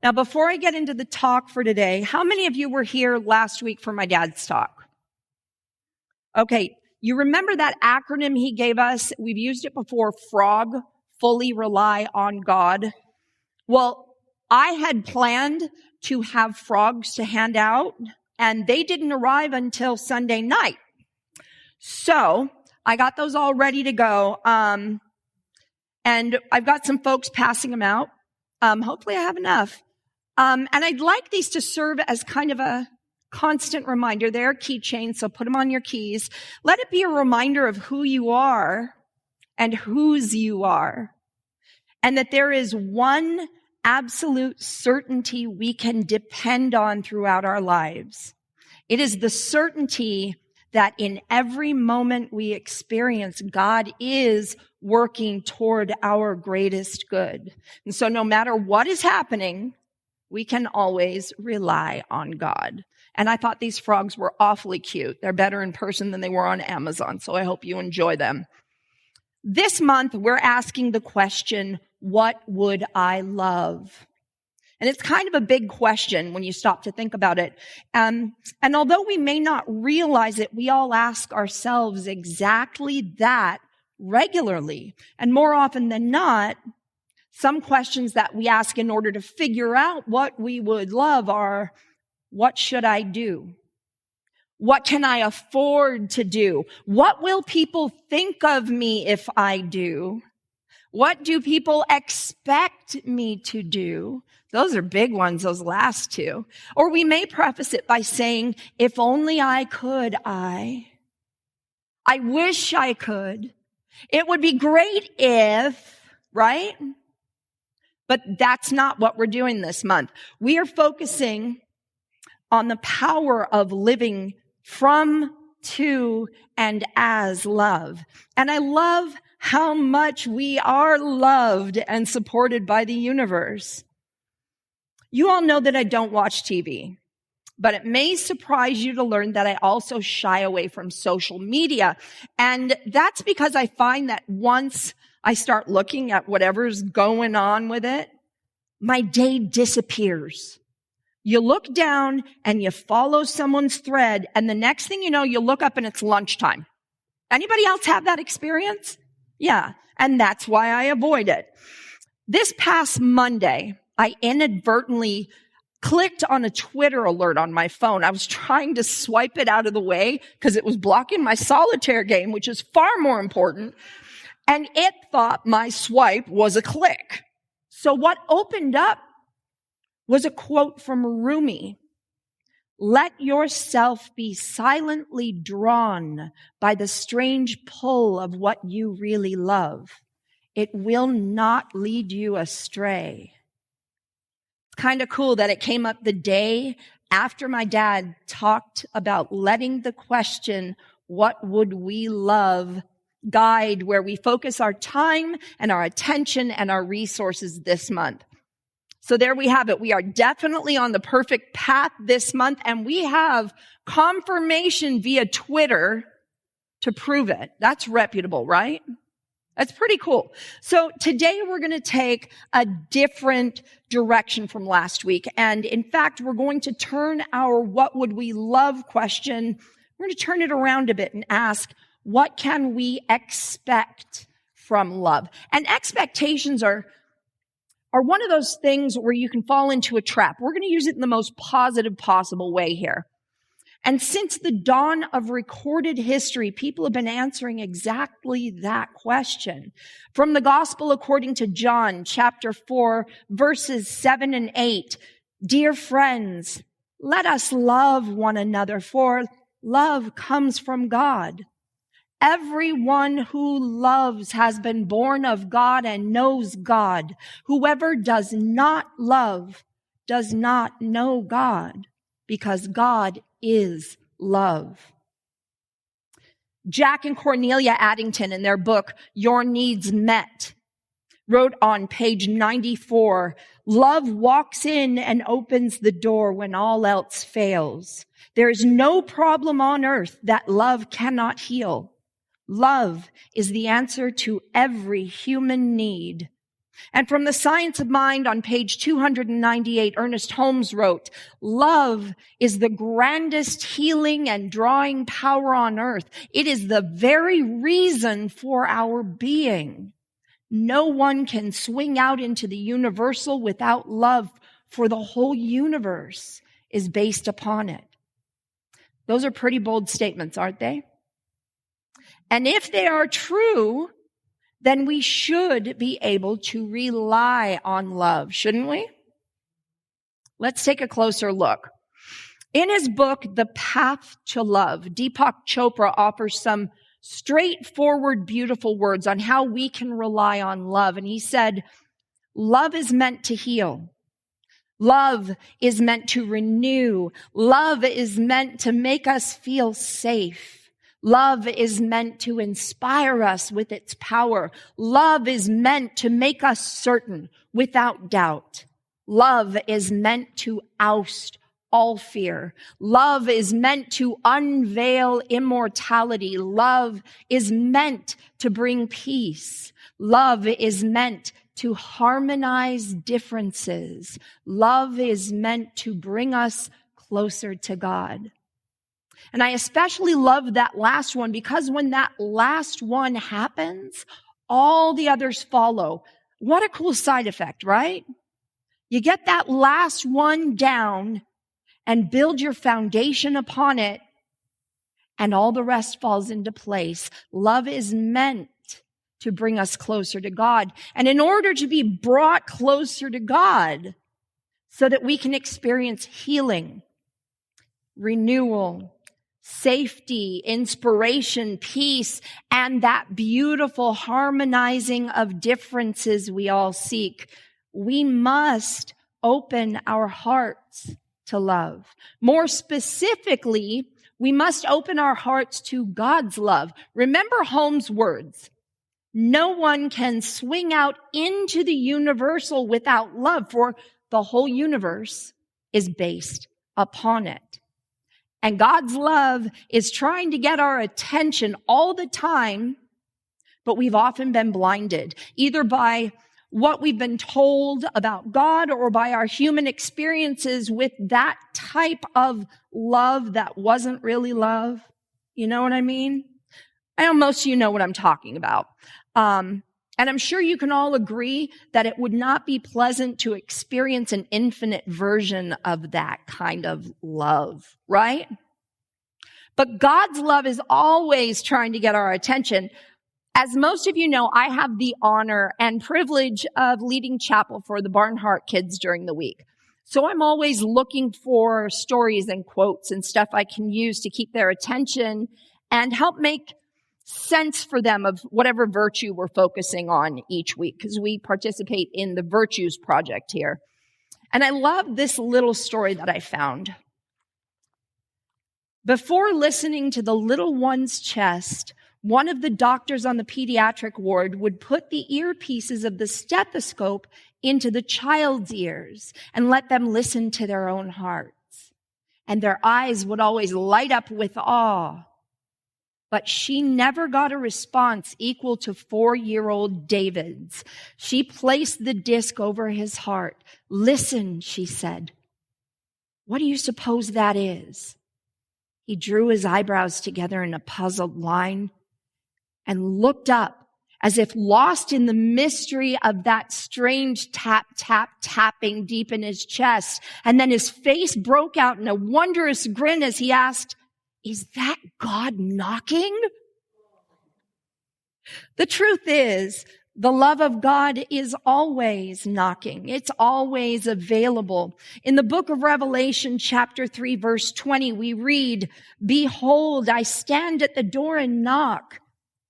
Now, before I get into the talk for today, how many of you were here last week for my dad's talk? Okay, you remember that acronym he gave us? We've used it before, F.R.O.G, fully rely on God. Well, I had planned to have frogs to hand out, and they didn't arrive until Sunday night. So I got those all ready to go, and I've got some folks passing them out. Hopefully I have enough. And I'd like these to serve as kind of a constant reminder. They're keychains, so put them on your keys. Let it be a reminder of who you are and whose you are. And that there is one absolute certainty we can depend on throughout our lives. It is the certainty that in every moment we experience, God is working toward our greatest good. And so no matter what is happening, we can always rely on God. And I thought these frogs were awfully cute. They're better in person than they were on Amazon, so I hope you enjoy them. This month, we're asking the question, what would I love? And it's kind of a big question when you stop to think about it. And although we may not realize it, we all ask ourselves exactly that regularly. And more often than not, some questions that we ask in order to figure out what we would love are, what should I do? What can I afford to do? What will people think of me if I do? What do people expect me to do? Those are big ones, those last two. Or we may preface it by saying, if only I could, I wish I could. It would be great if, right? But that's not what we're doing this month. We are focusing on the power of living from, to, and as love. And I love how much we are loved and supported by the universe. You all know that I don't watch TV, but it may surprise you to learn that I also shy away from social media. And that's because I find that once I start looking at whatever's going on with it, my day disappears. You look down and you follow someone's thread, and the next thing you know, you look up and it's lunchtime. Anybody else have that experience? Yeah, and that's why I avoid it. This past Monday, I inadvertently clicked on a Twitter alert on my phone. I was trying to swipe it out of the way because it was blocking my solitaire game, which is far more important. And it thought my swipe was a click. So what opened up was a quote from Rumi. Let yourself be silently drawn by the strange pull of what you really love. It will not lead you astray. It's kind of cool that it came up the day after my dad talked about letting the question, what would we love, guide where we focus our time and our attention and our resources this month. So there we have it. We are definitely on the perfect path this month, and we have confirmation via Twitter to prove it. That's reputable, right? That's pretty cool. So today we're going to take a different direction from last week. And in fact, we're going to turn our what would we love question, we're going to turn it around a bit and ask, what can we expect from love? And expectations are one of those things where you can fall into a trap. We're going to use it in the most positive possible way here. And since the dawn of recorded history, people have been answering exactly that question. From the Gospel according to John, chapter 4, verses 7 and 8. Dear friends, let us love one another, for love comes from God. Everyone who loves has been born of God and knows God. Whoever does not love does not know God, because God is love. Jack and Cornelia Addington, in their book, Your Needs Met, wrote on page 94, love walks in and opens the door when all else fails. There is no problem on earth that love cannot heal. Love is the answer to every human need. And from The Science of Mind on page 298, Ernest Holmes wrote, love is the grandest healing and drawing power on earth. It is the very reason for our being. No one can swing out into the universal without love, for the whole universe is based upon it. Those are pretty bold statements, aren't they? And if they are true, then we should be able to rely on love, shouldn't we? Let's take a closer look. In his book, The Path to Love, Deepak Chopra offers some straightforward, beautiful words on how we can rely on love. And he said, love is meant to heal. Love is meant to renew. Love is meant to make us feel safe. Love is meant to inspire us with its power. Love is meant to make us certain without doubt. Love is meant to oust all fear. Love is meant to unveil immortality. Love is meant to bring peace. Love is meant to harmonize differences. Love is meant to bring us closer to God. And I especially love that last one because when that last one happens, all the others follow. What a cool side effect, right? You get that last one down and build your foundation upon it, and all the rest falls into place. Love is meant to bring us closer to God. And in order to be brought closer to God, so that we can experience healing, renewal, safety, inspiration, peace, and that beautiful harmonizing of differences we all seek, we must open our hearts to love. More specifically, we must open our hearts to God's love. Remember Holmes' words. No one can swing out into the universal without love, for the whole universe is based upon it. And God's love is trying to get our attention all the time, but we've often been blinded, either by what we've been told about God or by our human experiences with that type of love that wasn't really love. You know what I mean? I know most of you know what I'm talking about. And I'm sure you can all agree that it would not be pleasant to experience an infinite version of that kind of love, right? But God's love is always trying to get our attention. As most of you know, I have the honor and privilege of leading chapel for the Barnhart kids during the week. So I'm always looking for stories and quotes and stuff I can use to keep their attention and help make sense for them of whatever virtue we're focusing on each week, because we participate in the Virtues Project here. And I love this little story that I found. Before listening to the little one's chest, one of the doctors on the pediatric ward would put the earpieces of the stethoscope into the child's ears and let them listen to their own hearts. And their eyes would always light up with awe. But she never got a response equal to 4-year-old David's. She placed the disc over his heart. Listen, she said. What do you suppose that is? He drew his eyebrows together in a puzzled line and looked up as if lost in the mystery of that strange tap, tap, tapping deep in his chest. And then his face broke out in a wondrous grin as he asked, is that God knocking? The truth is, the love of God is always knocking. It's always available. In the book of Revelation, chapter 3, verse 20, we read, behold, I stand at the door and knock.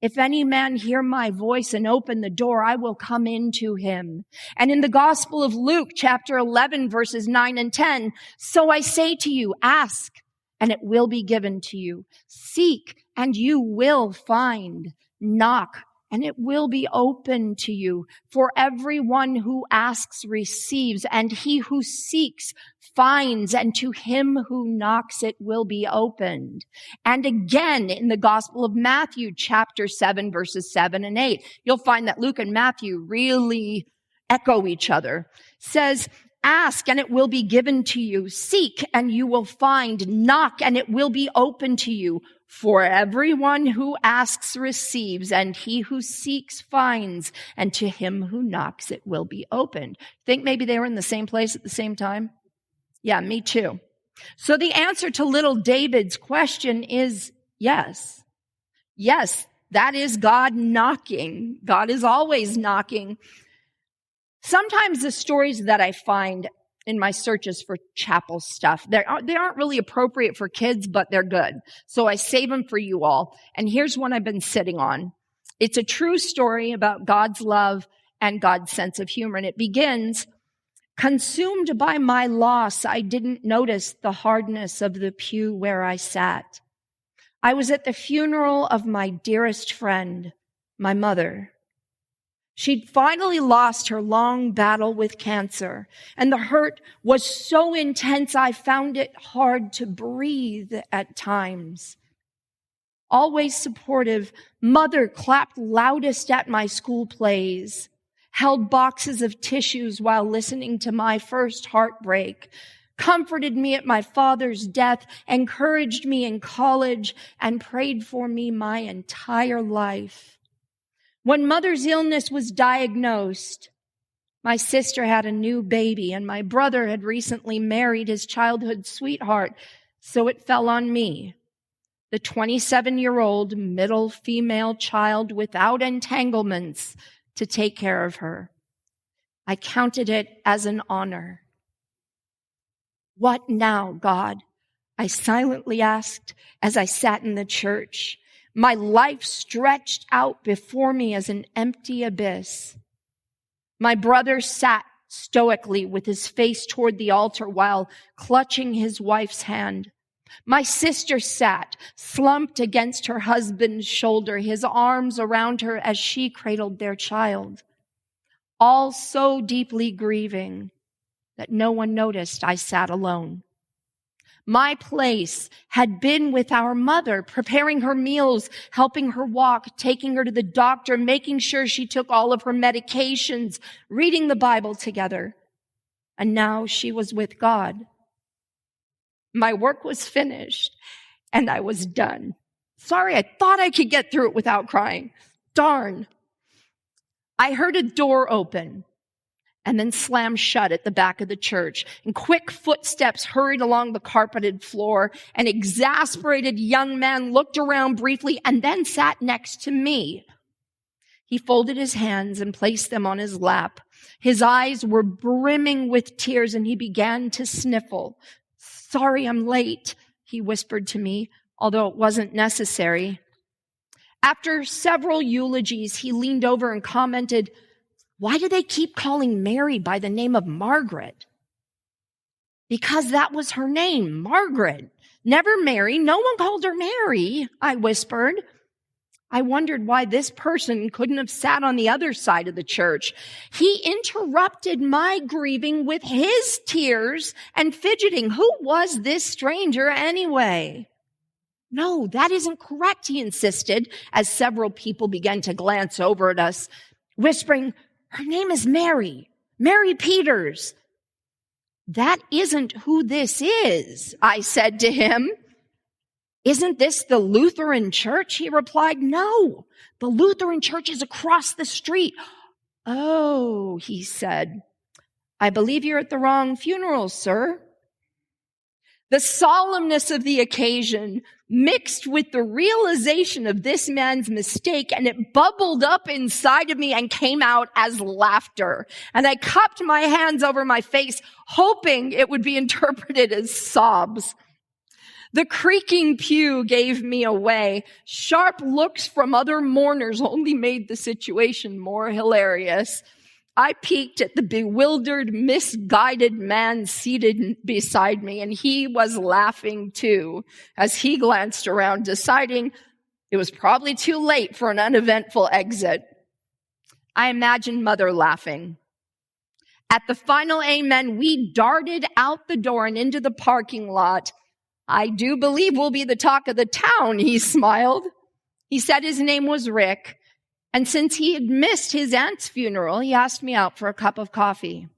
If any man hear my voice and open the door, I will come into him. And in the Gospel of Luke, chapter 11, verses 9 and 10, so I say to you, ask, and it will be given to you. Seek, and you will find. Knock, and it will be open to you. For everyone who asks receives, and he who seeks finds, and to him who knocks it will be opened. And again, in the Gospel of Matthew, chapter 7, verses 7 and 8, you'll find that Luke and Matthew really echo each other. Says, ask and it will be given to you. Seek and you will find. Knock and it will be open to you. For everyone who asks receives, and he who seeks finds, and to him who knocks it will be opened. Think maybe they were in the same place at the same time? Yeah, me too. So the answer to little David's question is yes. Yes, that is God knocking. God is always knocking. Sometimes the stories that I find in my searches for chapel stuff, they aren't really appropriate for kids, but they're good. So I save them for you all. And here's one I've been sitting on. It's a true story about God's love and God's sense of humor. And it begins, consumed by my loss, I didn't notice the hardness of the pew where I sat. I was at the funeral of my dearest friend, my mother. She'd finally lost her long battle with cancer, and the hurt was so intense I found it hard to breathe at times. Always supportive, Mother clapped loudest at my school plays, held boxes of tissues while listening to my first heartbreak, comforted me at my father's death, encouraged me in college, and prayed for me my entire life. When Mother's illness was diagnosed, my sister had a new baby and my brother had recently married his childhood sweetheart, so it fell on me, the 27-year-old middle female child without entanglements, to take care of her. I counted it as an honor. What now, God? I silently asked as I sat in the church. My life stretched out before me as an empty abyss. My brother sat stoically with his face toward the altar while clutching his wife's hand. My sister sat, slumped against her husband's shoulder, his arms around her as she cradled their child. All so deeply grieving that no one noticed I sat alone. My place had been with our mother, preparing her meals, helping her walk, taking her to the doctor, making sure she took all of her medications, reading the Bible together. And now she was with God. My work was finished and I was done. Sorry, I thought I could get through it without crying. Darn. I heard a door open and then slam shut at the back of the church. And quick footsteps hurried along the carpeted floor. An exasperated young man looked around briefly and then sat next to me. He folded his hands and placed them on his lap. His eyes were brimming with tears and he began to sniffle. Sorry I'm late, he whispered to me, although it wasn't necessary. After several eulogies, he leaned over and commented, why do they keep calling Mary by the name of Margaret? Because that was her name, Margaret. Never Mary. No one called her Mary, I whispered. I wondered why this person couldn't have sat on the other side of the church. He interrupted my grieving with his tears and fidgeting. Who was this stranger anyway? No, that isn't correct, he insisted, as several people began to glance over at us, whispering, her name is Mary, Mary Peters. That isn't who this is, I said to him. Isn't this the Lutheran church? He replied, no, the Lutheran church is across the street. Oh, he said, I believe you're at the wrong funeral, sir. The solemnness of the occasion mixed with the realization of this man's mistake, and it bubbled up inside of me and came out as laughter. And I cupped my hands over my face, hoping it would be interpreted as sobs. The creaking pew gave me away. Sharp looks from other mourners only made the situation more hilarious. I peeked at the bewildered, misguided man seated beside me, and he was laughing too, as he glanced around, deciding it was probably too late for an uneventful exit. I imagined Mother laughing. At the final amen, we darted out the door and into the parking lot. I do believe we'll be the talk of the town, he smiled. He said his name was Rick. And since he had missed his aunt's funeral, he asked me out for a cup of coffee.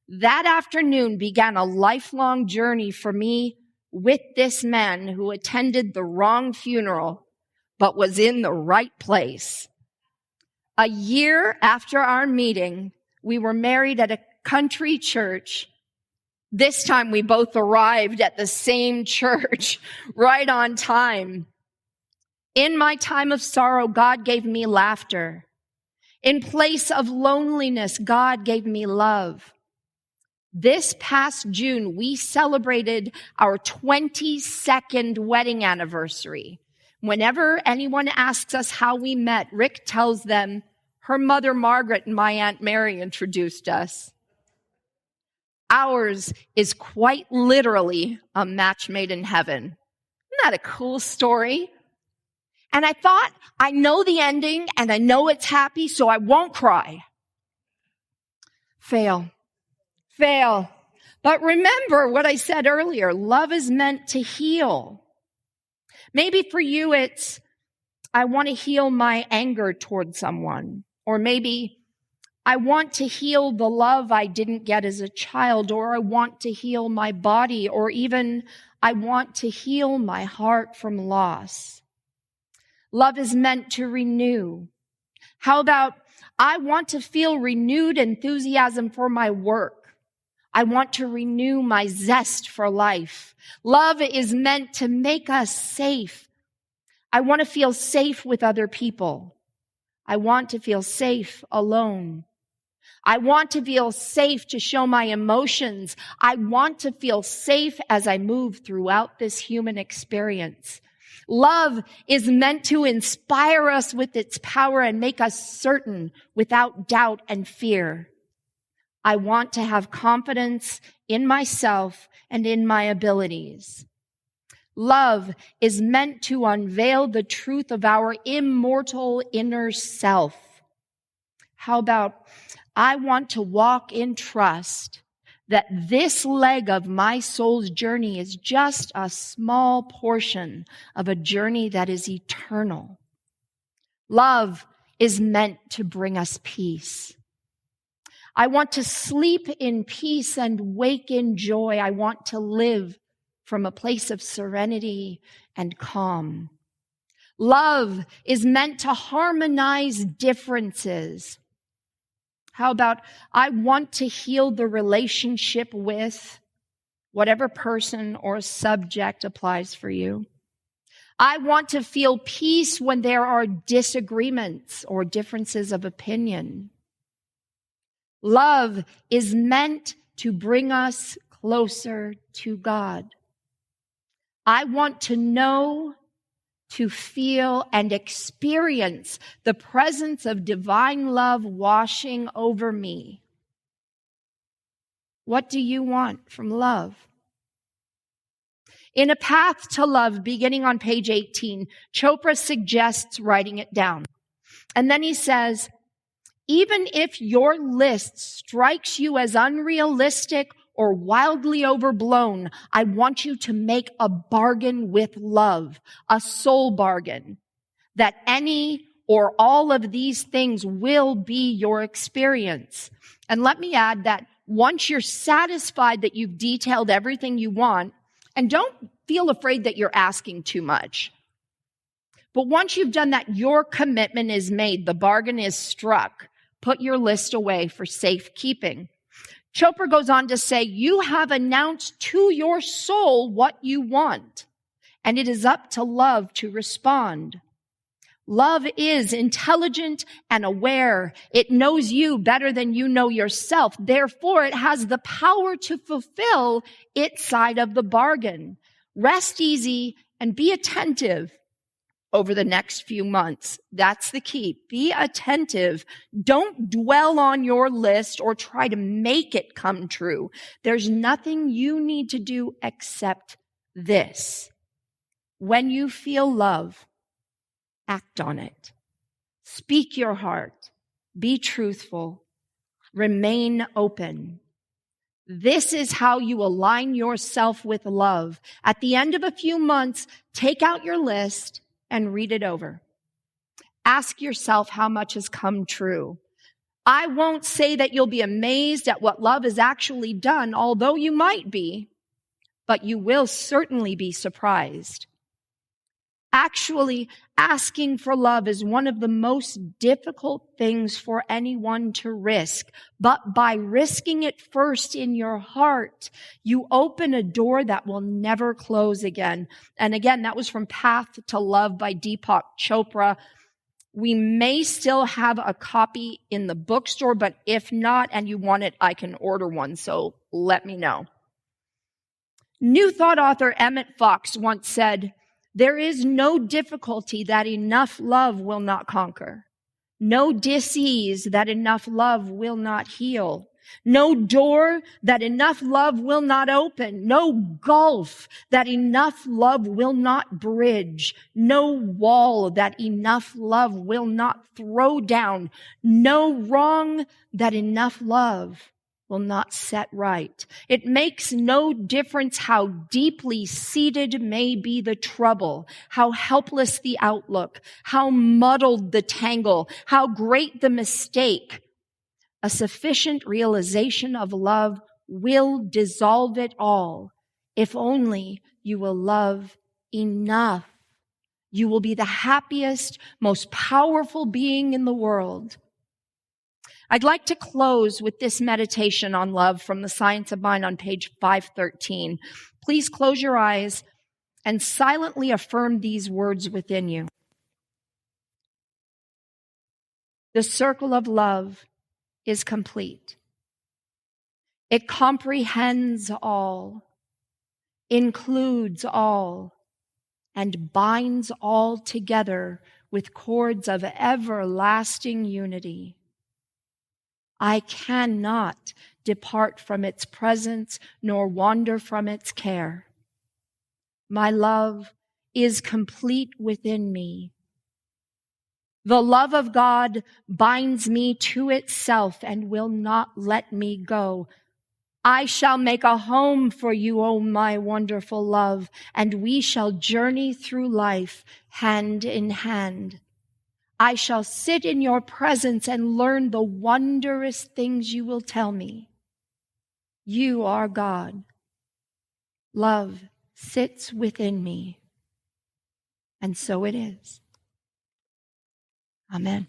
That afternoon began a lifelong journey for me with this man who attended the wrong funeral, but was in the right place. A year after our meeting, we were married at a country church. This time we both arrived at the same church right on time. In my time of sorrow, God gave me laughter. In place of loneliness, God gave me love. This past June, we celebrated our 22nd wedding anniversary. Whenever anyone asks us how we met, Rick tells them her mother Margaret and my Aunt Mary introduced us. Ours is quite literally a match made in heaven. Isn't that a cool story? And I thought, I know the ending and I know it's happy, so I won't cry. Fail. But remember what I said earlier, love is meant to heal. Maybe for you it's, I want to heal my anger toward someone. Or maybe I want to heal the love I didn't get as a child. Or I want to heal my body. Or even I want to heal my heart from loss. Love is meant to renew. How about, I want to feel renewed enthusiasm for my work. I want to renew my zest for life. Love is meant to make us safe. I want to feel safe with other people. I want to feel safe alone. I want to feel safe to show my emotions. I want to feel safe as I move throughout this human experience. Love is meant to inspire us with its power and make us certain without doubt and fear. I want to have confidence in myself and in my abilities. Love is meant to unveil the truth of our immortal inner self. How about, I want to walk in trust that this leg of my soul's journey is just a small portion of a journey that is eternal. Love is meant to bring us peace. I want to sleep in peace and wake in joy. I want to live from a place of serenity and calm. Love is meant to harmonize differences. How about, I want to heal the relationship with whatever person or subject applies for you. I want to feel peace when there are disagreements or differences of opinion. Love is meant to bring us closer to God. I want to know, to feel, and experience the presence of divine love washing over me. What do you want from love? In A Path to Love, beginning on page 18, Chopra suggests writing it down. And then he says, even if your list strikes you as unrealistic or wildly overblown, I want you to make a bargain with love, a soul bargain, that any or all of these things will be your experience. And let me add that once you're satisfied that you've detailed everything you want, and don't feel afraid that you're asking too much, but once you've done that, your commitment is made, the bargain is struck. Put your list away for safekeeping. Chopra goes on to say, you have announced to your soul what you want, and it is up to love to respond. Love is intelligent and aware. It knows you better than you know yourself. Therefore, it has the power to fulfill its side of the bargain. Rest easy and be attentive over the next few months. That's the key. Be attentive. Don't dwell on your list or try to make it come true. There's nothing you need to do except this. When you feel love, act on it. Speak your heart. Be truthful. Remain open. This is how you align yourself with love. At the end of a few months, take out your list and read it over. Ask yourself how much has come true. I won't say that you'll be amazed at what love has actually done, although you might be, but you will certainly be surprised. Actually, asking for love is one of the most difficult things for anyone to risk. But by risking it first in your heart, you open a door that will never close again. And again, that was from Path to Love by Deepak Chopra. We may still have a copy in the bookstore, but if not, and you want it, I can order one. So let me know. New Thought author Emmett Fox once said, "There is no difficulty that enough love will not conquer, no disease that enough love will not heal, no door that enough love will not open, no gulf that enough love will not bridge, no wall that enough love will not throw down, no wrong that enough love will not set right. It makes no difference how deeply seated may be the trouble, how helpless the outlook, how muddled the tangle, how great the mistake. A sufficient realization of love will dissolve it all. If only you will love enough, you will be the happiest, most powerful being in the world." I'd like to close with this meditation on love from The Science of Mind on page 513. Please close your eyes and silently affirm these words within you. The circle of love is complete. It comprehends all, includes all, and binds all together with cords of everlasting unity. I cannot depart from its presence nor wander from its care. My love is complete within me. The love of God binds me to itself and will not let me go. I shall make a home for you, O my wonderful love, and we shall journey through life hand in hand. I shall sit in your presence and learn the wondrous things you will tell me. You are God. Love sits within me. And so it is. Amen.